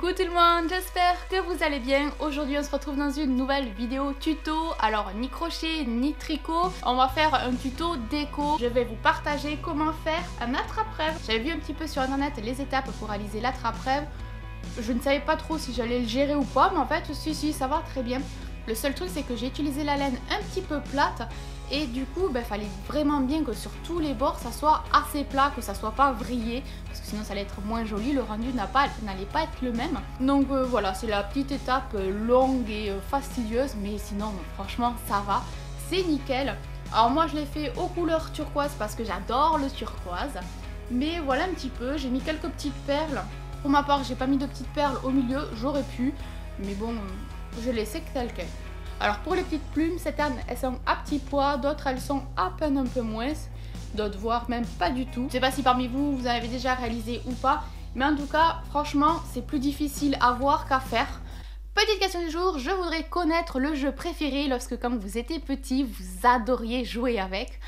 Coucou tout le monde, j'espère que vous allez bien. Aujourd'hui on se retrouve dans une nouvelle vidéo tuto. Alors ni crochet ni tricot, on va faire un tuto déco. Je vais vous partager comment faire un attrape-rêve. J'avais vu un petit peu sur internet les étapes pour réaliser l'attrape-rêve. Je ne savais pas trop si j'allais le gérer ou pas, mais en fait si ça va très bien. Le seul truc c'est que j'ai utilisé la laine un petit peu plate. Et du coup, fallait vraiment bien que sur tous les bords, ça soit assez plat, que ça soit pas vrillé, parce que sinon ça allait être moins joli, le rendu n'allait pas être le même. Donc voilà, c'est la petite étape longue et fastidieuse, mais sinon franchement ça va, c'est nickel. Alors moi je l'ai fait aux couleurs turquoise parce que j'adore le turquoise, mais voilà un petit peu, j'ai mis quelques petites perles. Pour ma part, j'ai pas mis de petites perles au milieu, j'aurais pu, mais bon, je laissais tel quel. Alors pour les petites plumes, certaines elles sont à petit pois, d'autres elles sont à peine un peu moins, d'autres voire même pas du tout. Je sais pas si parmi vous, vous en avez déjà réalisé ou pas, mais en tout cas, franchement, c'est plus difficile à voir qu'à faire. Petite question du jour, je voudrais connaître le jeu préféré lorsque quand vous étiez petit, vous adoriez jouer avec.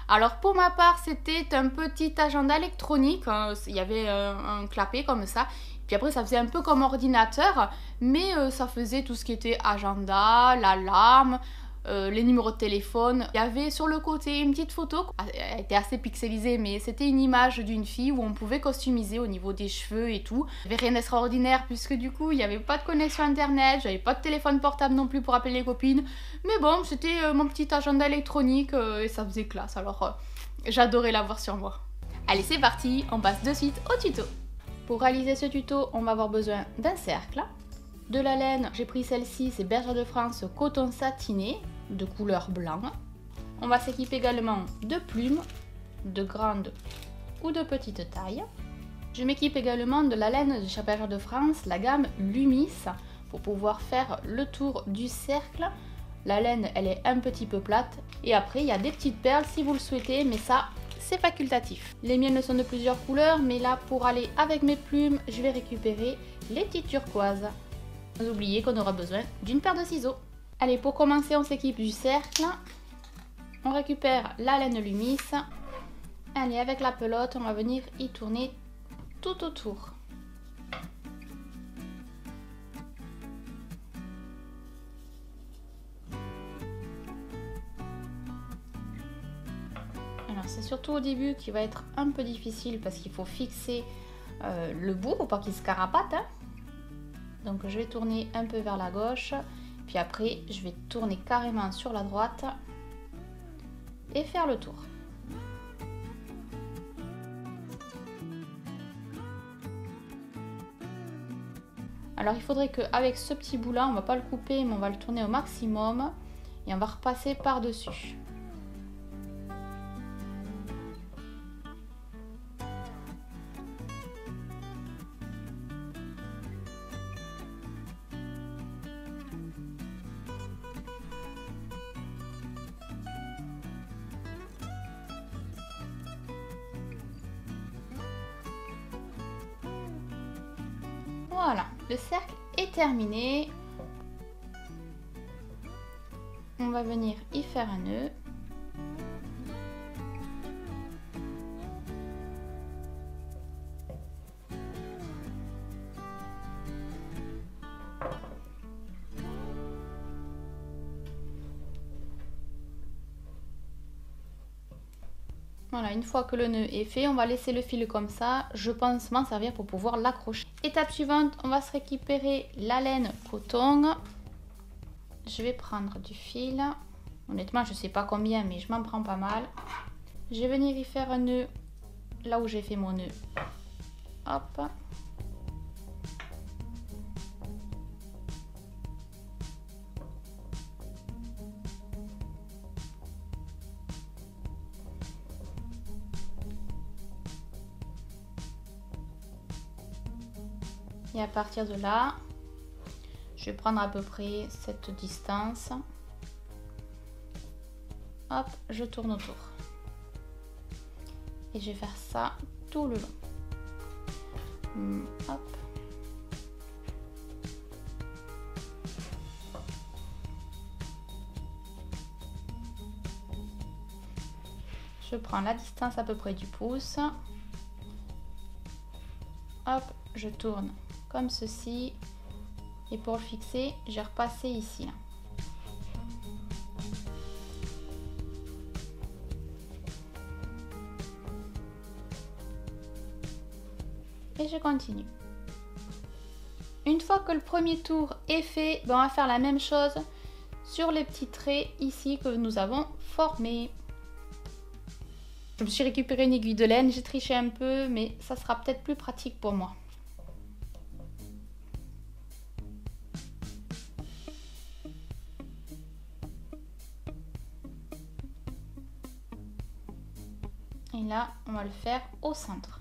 Alors pour ma part, c'était un petit agenda électronique, il y avait un clapet comme ça. Puis après ça faisait un peu comme ordinateur, mais ça faisait tout ce qui était agenda, l'alarme, les numéros de téléphone. Il y avait sur le côté une petite photo, elle était assez pixelisée, mais c'était une image d'une fille où on pouvait customiser au niveau des cheveux et tout. Il n'y avait rien d'extraordinaire puisque du coup il n'y avait pas de connexion internet, j'avais pas de téléphone portable non plus pour appeler les copines. Mais bon, c'était mon petit agenda électronique et ça faisait classe, alors j'adorais l'avoir sur moi. Allez c'est parti, on passe de suite au tuto. Pour réaliser ce tuto, on va avoir besoin d'un cercle, de la laine, j'ai pris celle-ci, c'est Bergère de France coton satiné, de couleur blanc. On va s'équiper également de plumes, de grande ou de petite taille. Je m'équipe également de la laine de chez Bergère de France, la gamme Lumis, pour pouvoir faire le tour du cercle. La laine, elle est un petit peu plate. Et après, il y a des petites perles si vous le souhaitez, mais ça, c'est facultatif. Les miennes sont de plusieurs couleurs, mais là, pour aller avec mes plumes, je vais récupérer les petites turquoises. Sans oublier qu'on aura besoin d'une paire de ciseaux. Allez, pour commencer, on s'équipe du cercle. On récupère la laine Lumis. Allez, avec la pelote, on va venir y tourner tout autour. Alors c'est surtout au début qui va être un peu difficile parce qu'il faut fixer le bout pour pas qu'il se carapate. Donc je vais tourner un peu vers la gauche, puis après je vais tourner carrément sur la droite et faire le tour. Alors il faudrait qu'avec ce petit bout là, on va pas le couper mais on va le tourner au maximum et on va repasser par dessus. Voilà, le cercle est terminé. On va venir y faire un nœud. Voilà, une fois que le nœud est fait, on va laisser le fil comme ça. Je pense m'en servir pour pouvoir l'accrocher. Étape suivante, on va se récupérer la laine coton. Je vais prendre du fil. Honnêtement, je sais pas combien, mais je m'en prends pas mal. Je vais venir y faire un nœud là où j'ai fait mon nœud. Hop. Et à partir de là, je vais prendre à peu près cette distance. Hop, je tourne autour. Et je vais faire ça tout le long. Hop. Je prends la distance à peu près du pouce. Hop, je tourne comme ceci. Et pour le fixer, j'ai repassé ici. Là. Et je continue. Une fois que le premier tour est fait, ben on va faire la même chose sur les petits traits ici que nous avons formés. Je me suis récupéré une aiguille de laine, j'ai triché un peu, mais ça sera peut-être plus pratique pour moi. Et là, on va le faire au centre.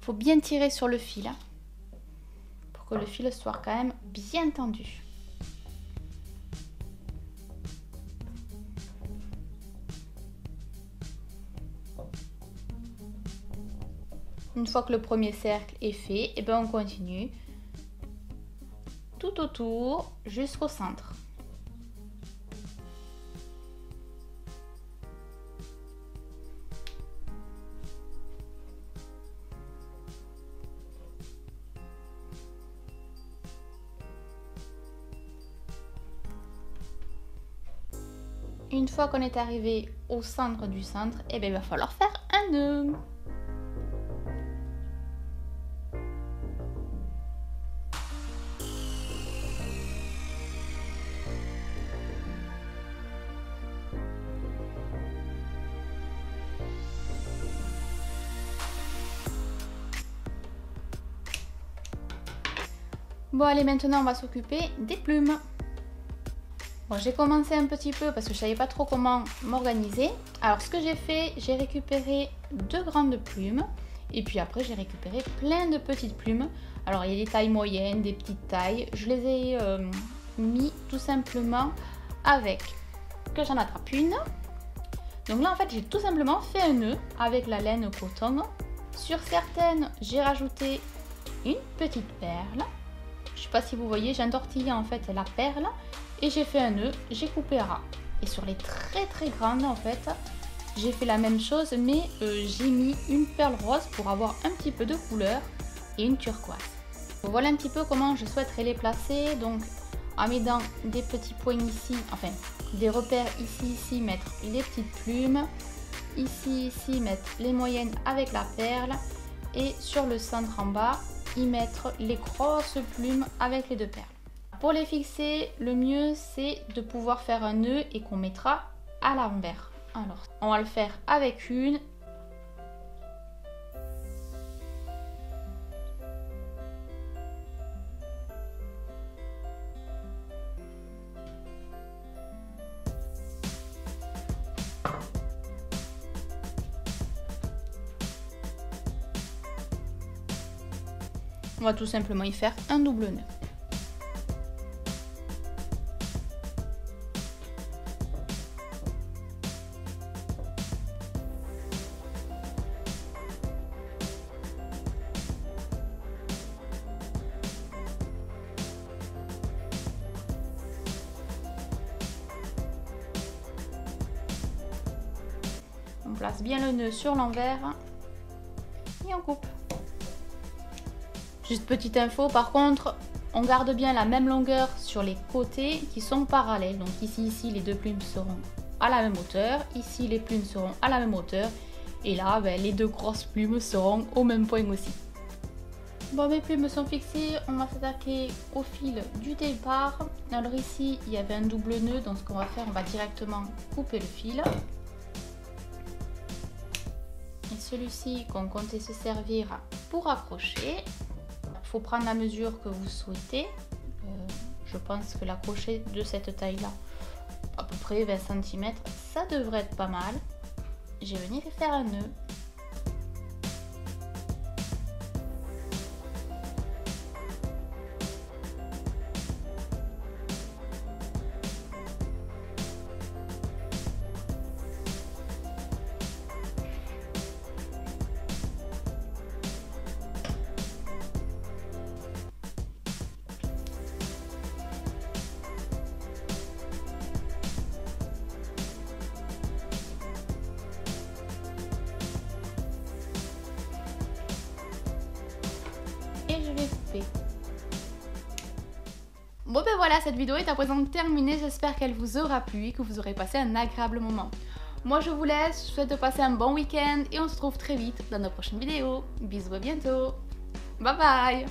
Faut bien tirer sur le fil hein, pour que le fil soit quand même bien tendu. Une fois que le premier cercle est fait, et ben on continue tout autour jusqu'au centre. Une fois qu'on est arrivé au centre du centre, et bien il va falloir faire un nœud. Bon allez, maintenant on va s'occuper des plumes. Bon, j'ai commencé un petit peu parce que je savais pas trop comment m'organiser. Alors ce que j'ai fait, j'ai récupéré 2 grandes plumes et puis après j'ai récupéré plein de petites plumes. Alors il y a des tailles moyennes, des petites tailles. Je les ai mis tout simplement avec que j'en attrape une. Donc là en fait j'ai tout simplement fait un nœud avec la laine coton. Sur certaines j'ai rajouté une petite perle. Je sais pas si vous voyez, j'ai entortillé en fait la perle. Et j'ai fait un nœud, j'ai coupé à ras. Et sur les très grandes en fait, j'ai fait la même chose mais j'ai mis une perle rose pour avoir un petit peu de couleur et une turquoise. Voilà un petit peu comment je souhaiterais les placer. Donc en mettant des petits points ici, enfin des repères ici, mettre les petites plumes. Ici, mettre les moyennes avec la perle. Et sur le centre en bas, y mettre les grosses plumes avec les 2 perles. Pour les fixer, le mieux c'est de pouvoir faire un nœud et qu'on mettra à l'envers. Alors, on va le faire avec une. On va tout simplement y faire un double nœud. On place bien le nœud sur l'envers et on coupe. Juste petite info, par contre, on garde bien la même longueur sur les côtés qui sont parallèles. Donc ici, les 2 plumes seront à la même hauteur. Ici, les plumes seront à la même hauteur. Et là, les 2 grosses plumes seront au même point aussi. Bon, mes plumes sont fixées. On va s'attaquer au fil du départ. Alors ici, il y avait un double nœud. Donc ce qu'on va faire, on va directement couper le fil. Et celui-ci qu'on comptait se servir pour accrocher. Il faut prendre la mesure que vous souhaitez. Je pense que l'accrocher de cette taille-là, à peu près 20 cm, ça devrait être pas mal. Je vais venir y faire un nœud. et je l'ai fait. Bon ben voilà, cette vidéo est à présent terminée, j'espère qu'elle vous aura plu et que vous aurez passé un agréable moment. Moi je vous laisse, je vous souhaite de passer un bon week-end et on se retrouve très vite dans nos prochaines vidéos. Bisous, à bientôt. Bye bye.